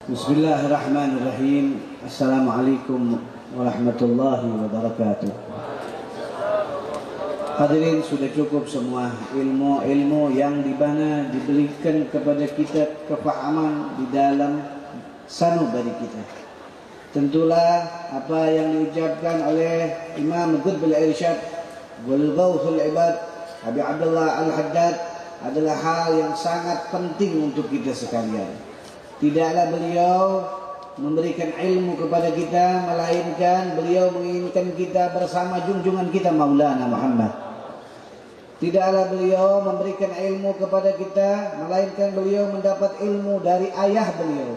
Bismillahirrahmanirrahim. Assalamualaikum warahmatullahi wabarakatuh. Hadirin, sudah cukup semua ilmu-ilmu yang dimana diberikan kepada kita kefahaman di dalam sanubari kita. Tentulah apa yang diucapkan oleh Imam Qutbul Irsyad wal Ghawthul Ibad Abi Abdullah Al-Haddad adalah hal yang sangat penting untuk kita sekalian. Tidaklah beliau memberikan ilmu kepada kita, melainkan beliau menginginkan kita bersama junjungan kita Maulana Muhammad. Tidaklah beliau memberikan ilmu kepada kita, melainkan beliau mendapat ilmu dari ayah beliau,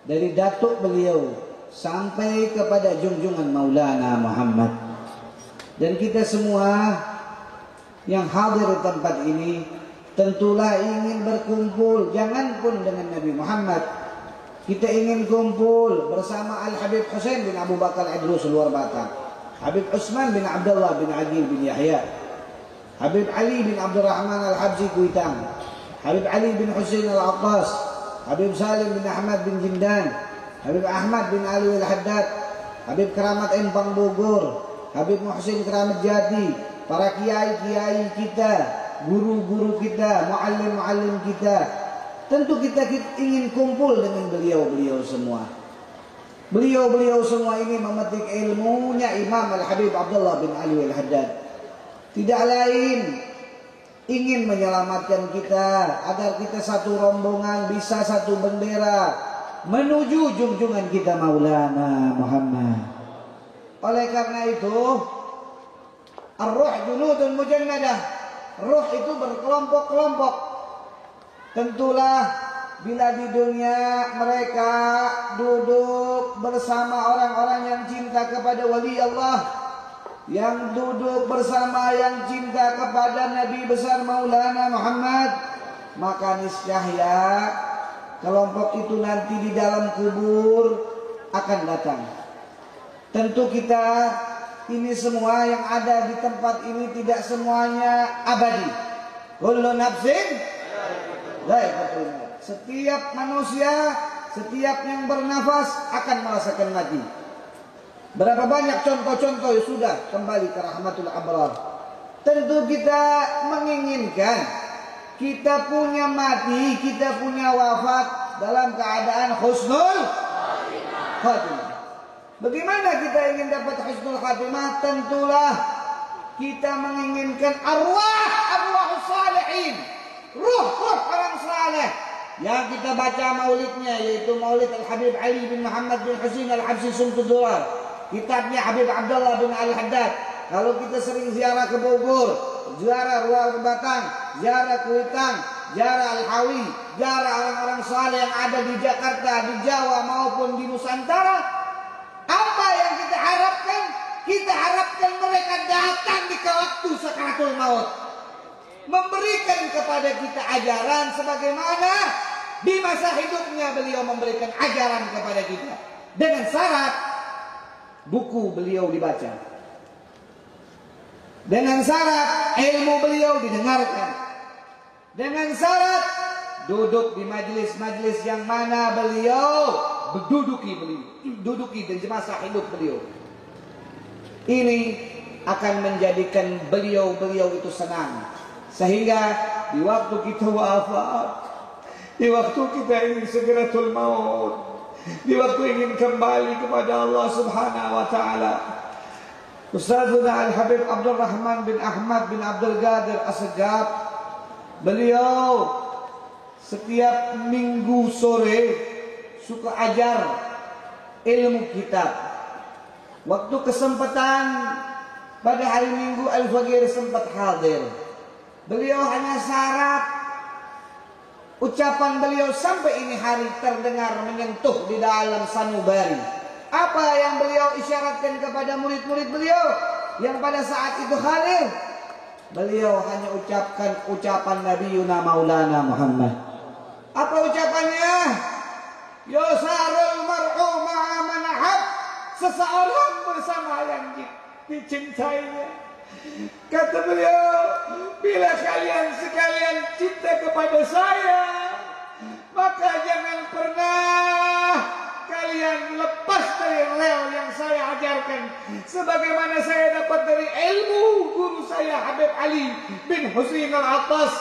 dari datuk beliau, sampai kepada junjungan Maulana Muhammad. Dan kita semua yang hadir di tempat ini tentulah ingin berkumpul, jangan pun dengan Nabi Muhammad. Kita ingin kumpul bersama Al-Habib Husain bin Abu Bakar Idrus luar Batak, Habib Utsman bin Abdullah bin Aqil bin Yahya, Habib Ali bin Abdul Rahman Al-Habsi Kuitang, Habib Ali bin Husain Al-Aqqas, Habib Salim bin Ahmad bin Jindan, Habib Ahmad bin Ali Al-Haddad, Habib Keramat Empang Bogor, Habib Muhsin Keramat Jati, para kiai-kiai kita, guru-guru kita, muallim-muallim kita. Tentu kita ingin kumpul dengan beliau-beliau semua. Beliau-beliau semua ini memetik ilmunya Imam Al-Habib Abdullah bin Ali Al-Haddad. Tidak lain ingin menyelamatkan kita agar kita satu rombongan, bisa satu bendera menuju junjungan kita Maulana Muhammad. Oleh karena itu, ar-ruh junudun mujannadah. Ruh itu berkelompok-kelompok. Tentulah bila di dunia mereka duduk bersama orang-orang yang cinta kepada wali Allah, yang duduk bersama yang cinta kepada Nabi besar Maulana Muhammad, maka niscaya kelompok itu nanti di dalam kubur akan datang. Tentu kita ini semua yang ada di tempat ini tidak semuanya abadi. Kullu nafsin setiap manusia, setiap yang bernafas akan merasakan mati. Berapa banyak contoh-contoh yang sudah kembali ke rahmatul abrar. Tentu kita menginginkan kita punya mati, kita punya wafat dalam keadaan husnul khatimah. Bagaimana kita ingin dapat husnul khatimah? Tentulah kita menginginkan arwah salihin, ruh orang saleh yang kita baca maulidnya, yaitu Maulid Al-Habib Ali bin Muhammad bin Husain Al-Habsi Sumtudurar, kitabnya Habib Abdullah bin Al-Haddad. Kalau kita sering ziarah ke Bogor, ziarah Luar Batang, ziarah Kuitang, ziarah Al-Hawi, ziarah orang-orang saleh yang ada di Jakarta, di Jawa maupun di Nusantara, apa yang kita harapkan? Kita harapkan mereka datang di waktu sakaratul maut, memberikan kepada kita ajaran sebagaimana di masa hidupnya beliau memberikan ajaran kepada kita, dengan syarat buku beliau dibaca, dengan syarat ilmu beliau didengarkan, dengan syarat duduk di majelis-majelis yang mana beliau duduki di masa hidup beliau. Ini akan menjadikan beliau itu senang, sehingga di waktu kita wafat, di waktu kita ingin segeratul maut, di waktu ingin kembali kepada Allah Subhanahu wa taala, Ustazuna Al-Habib Abdul Rahman bin Ahmad bin Abdul Qadir As-Segaf, beliau setiap minggu sore suka ajar ilmu kitab. Waktu kesempatan pada hari Minggu Al-Faqir sempat hadir. Beliau hanya syarat ucapan beliau sampai ini hari terdengar menyentuh di dalam sanubari. Apa yang beliau isyaratkan kepada murid-murid beliau yang pada saat itu hadir? Beliau hanya ucapkan ucapan Nabiuna Maulana Muhammad. Apa ucapannya? Yusarul mar'u ma'a man ahab. Seseorang bersama yang dicintainya. Kata beliau, bila kalian sekalian cinta kepada saya, maka jangan pernah sebagaimana saya dapat dari ilmu guru saya Habib Ali bin Husin Al-Attas.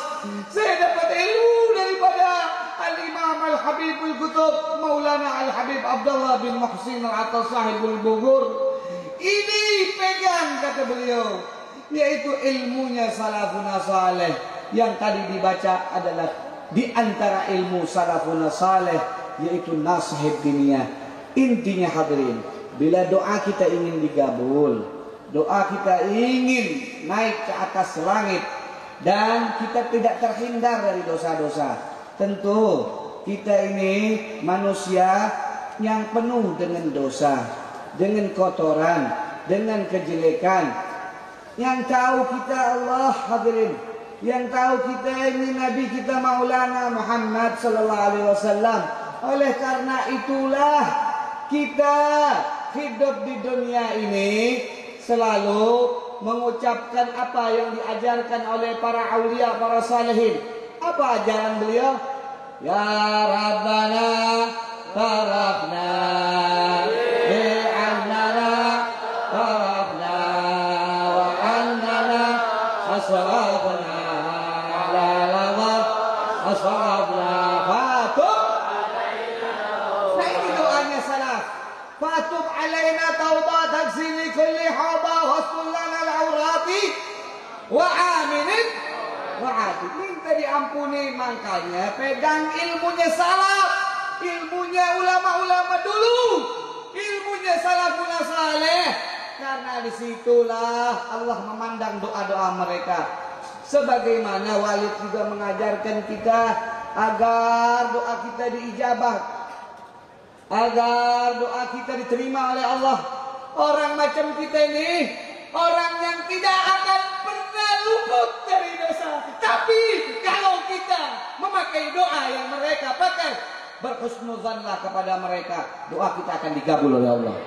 Saya dapat ilmu daripada Al-Imam Al-Habibul Qutub Maulana Al-Habib Abdullah bin Muhsin Al-Attas sahibul Bogor. Ini pegang kata beliau, yaitu ilmunya salafun saleh. Yang tadi dibaca adalah di antara ilmu salafun saleh, yaitu nasihid diniyah. Intinya hadirin, bila doa kita ingin digabul, doa kita ingin naik ke atas langit, dan kita tidak terhindar dari dosa-dosa. Tentu kita ini manusia yang penuh dengan dosa, dengan kotoran, dengan kejelekan. Yang tahu kita Allah hadirin, yang tahu kita ini Nabi kita Maulana Muhammad sallallahu alaihi wasallam. Oleh karena itulah kita hidup di dunia ini selalu mengucapkan apa yang diajarkan oleh para aulia, para salihin. Apa ajaran beliau? Ya Rabbana tarafna bi'annana tarafna wa annana asrafna ala lama asrafna fatub. Nah ini doanya salaf. Fatub alaina taubat taksini kulli haba waskullana al-awrati wa aminin wa'ati. Minta diampuni. Makanya pegang ilmunya salaf, ilmunya ulama-ulama dulu, ilmunya salafun saleh. Karena disitulah Allah memandang doa-doa mereka. Sebagaimana Walid juga mengajarkan kita agar doa kita diijabah, agar doa kita diterima oleh Allah. Orang macam kita ini orang yang tidak akan pernah luput dari dosa. Tapi kalau kita memakai doa yang mereka pakai, berhusnuzanlah kepada mereka, doa kita akan dikabul oleh Allah.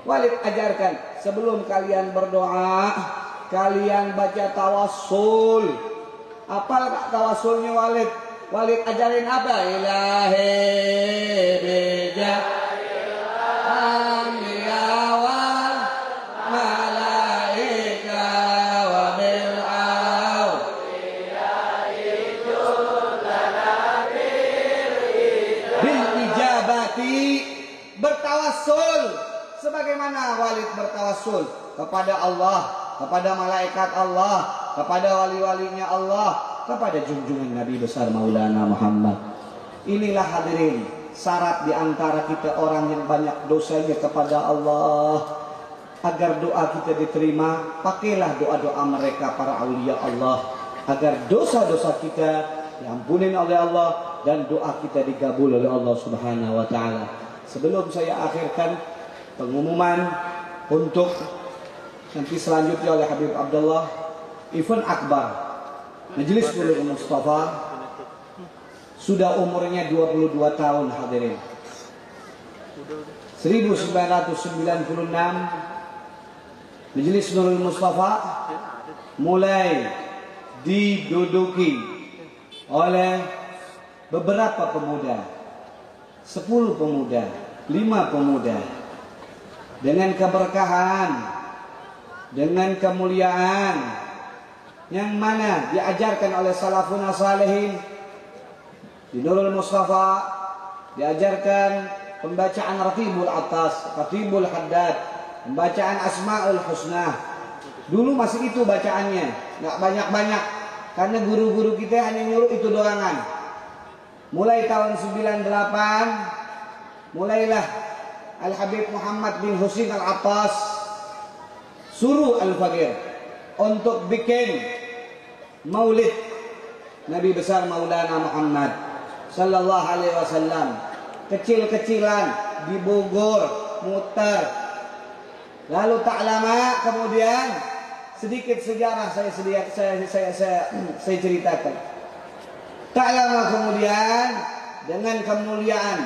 Walid ajarkan, sebelum kalian berdoa, kalian baca tawassul. Apal tak tawassulnya Walid? Walid ajarin apa? Ilahi bija anbiya wa malaika wa bil'aw bil ijabati. Bertawassul. Sebagaimana Walid bertawassul kepada Allah, kepada malaikat Allah, kepada wali-walinya Allah, kepada junjungan Nabi besar Maulana Muhammad. Inilah hadirin syarat diantara kita orang yang banyak dosanya kepada Allah. Agar doa kita diterima, pakailah doa-doa mereka para aulia Allah, agar dosa-dosa kita diampunin oleh Allah dan doa kita digabul oleh Allah Subhanahu wa taala. Sebelum saya akhirkan pengumuman untuk nanti selanjutnya oleh Habib Abdullah, event akbar Majelis Nurul Mustafa sudah umurnya 22 tahun hadirin. 1996 Majelis Nurul Mustafa mulai diduduki oleh beberapa pemuda, 10 pemuda, 5 pemuda, dengan keberkahan, dengan kemuliaan yang mana diajarkan oleh salafun salihin. Di Nurul Mustafa diajarkan pembacaan Ratibul Atas, Ratibul Haddad, pembacaan Asmaul Husna. Dulu masih itu bacaannya, nggak banyak-banyak, karena guru-guru kita hanya nyuruh itu doangan. Mulai tahun 98 mulailah Al-Habib Muhammad bin Husin Al-Attas suruh Al-Faqir untuk bikin maulid Nabi besar Maulana Muhammad sallallahu alaihi wasallam. Kecil-kecilan di Bogor, muter. Lalu tak lama kemudian sedikit sejarah saya ceritakan. Tak lama kemudian dengan kemuliaan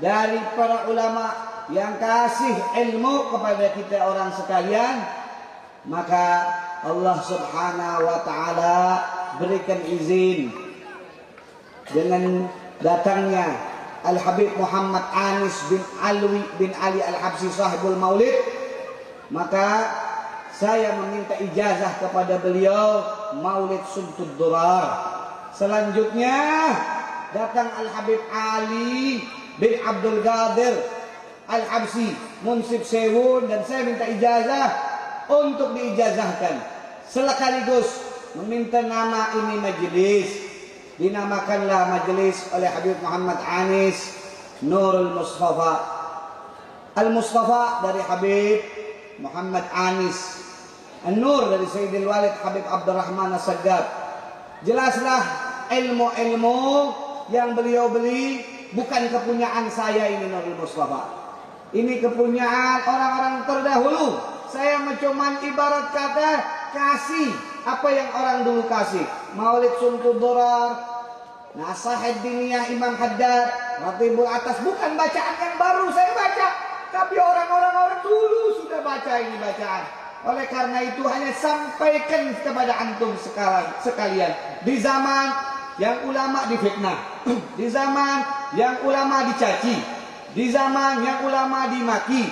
dari para ulama yang kasih ilmu kepada kita orang sekalian, maka Allah Subhanahu wa taala berikan izin dengan datangnya Al-Habib Muhammad Anis bin Ali Al-Habsyi sahibul Maulid Maka saya meminta ijazah kepada beliau Maulid Sumtud Durar. Selanjutnya datang Al-Habib Ali bin Abdul Qadir Al-Habsi, Munsib Sewun, dan saya minta ijazah untuk diijazahkan. Sekaligus meminta nama ini majelis. Dinamakanlah majelis oleh Habib Muhammad Anis Nurul Mustafa. Al-Mustafa dari Habib Muhammad Anis, An-Nur dari Sayyidil Walid Habib Abdurrahman As-Saggab. Jelaslah ilmu-ilmu yang beliau beli bukan kepunyaan saya ini Nurul Mustafa. Ini kepunyaan orang-orang terdahulu. Saya cuma ibarat kata kasih apa yang orang dulu kasih. Maulid Sumtud Durar, Nasahid Diniyah Imam Haddad, Ratibul Atas, bukan bacaan yang baru saya baca, tapi orang-orang dulu sudah baca ini bacaan. Oleh karena itu hanya sampaikan kepada antum sekalian. Di zaman yang ulama difitnah, di zaman yang ulama dicaci, di zaman yang ulama dimaki,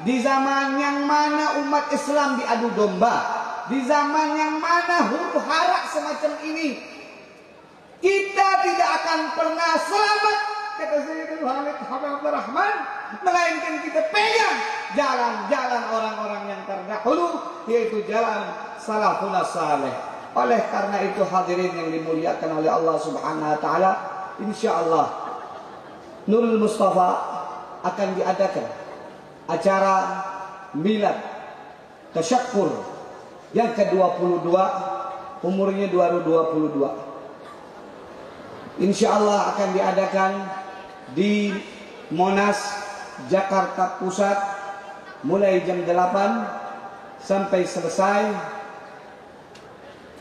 di zaman yang mana umat Islam diadu domba, di zaman yang mana huru-hara semacam ini, kita tidak akan pernah selamat, kata Sayyidul Walid Habib Abdurrahman, melainkan kita pegang jalan-jalan orang-orang yang terdahulu, yaitu jalan salafun saleh. Oleh karena itu hadirin yang dimuliakan oleh Allah Subhanahu wa taala, insyaallah Nurul Mustafa akan diadakan acara milad tasyakkur yang ke-22, umurnya 2022. Insyaallah akan diadakan di Monas, Jakarta Pusat, mulai jam 8 sampai selesai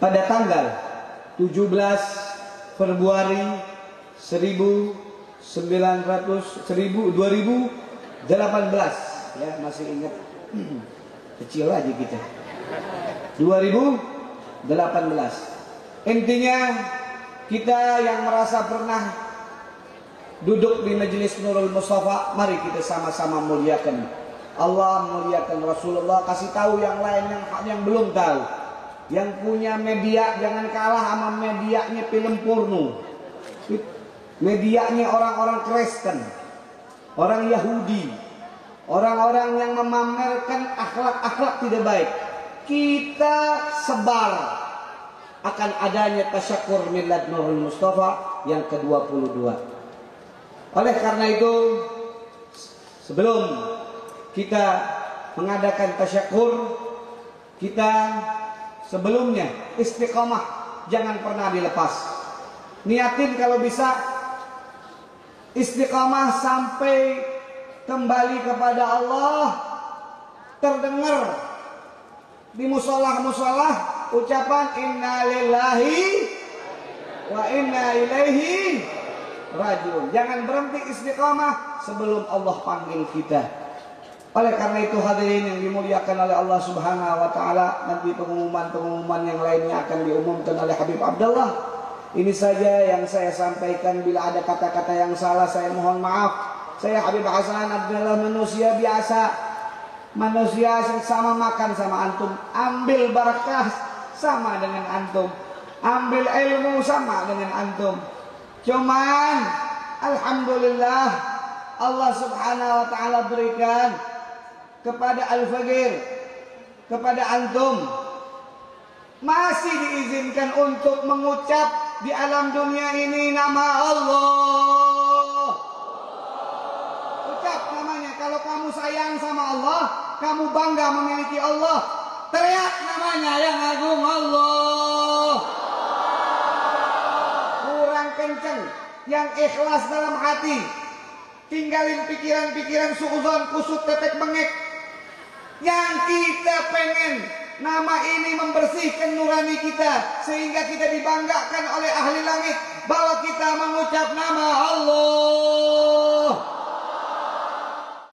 pada tanggal 17 Februari 2018. Ya, masih ingat. Kecil aja kita. 2018. Intinya kita yang merasa pernah duduk di majelis Nurul Mustafa, mari kita sama-sama muliakan Allah, muliakan Rasulullah, kasih tahu yang lain yang belum tahu. Yang punya media jangan kalah sama medianya film porno. Medianya orang-orang Kristen, orang Yahudi, orang-orang yang memamerkan akhlak-akhlak tidak baik. Kita sebar akan adanya tasyakur milad Nurul Mustafa yang ke-22. Oleh karena itu, sebelum kita mengadakan tasyakur, kita sebelumnya istiqamah jangan pernah dilepas. Niatin kalau bisa istiqamah sampai kembali kepada Allah, terdengar di musolah-musolah ucapan inna lillahi wa inna ilaihi rajiun. Jangan berhenti istiqamah sebelum Allah panggil kita. Oleh karena itu hadirin yang dimuliakan oleh Allah Subhanahu wa taala, nanti pengumuman-pengumuman yang lainnya akan diumumkan oleh Habib Abdullah. Ini saja yang saya sampaikan. Bila ada kata-kata yang salah saya mohon maaf. Saya Habib Hasan adalah manusia biasa, manusia yang sama makan sama antum, ambil barakah sama dengan antum, ambil ilmu sama dengan antum. Cuman alhamdulillah Allah Subhanahu wa taala berikan kepada Al-Faqir, kepada antum masih diizinkan untuk mengucap di alam dunia ini nama Allah. Ucap namanya. Kalau kamu sayang sama Allah, kamu bangga memiliki Allah, teriak namanya yang agung Allah. Kurang kenceng, yang ikhlas dalam hati. Tinggalin pikiran-pikiran suuzon, kusut, tetek, bengek. Yang kita pengen nama ini membersihkan nurani kita, sehingga kita dibanggakan oleh ahli langit bahwa kita mengucap nama Allah.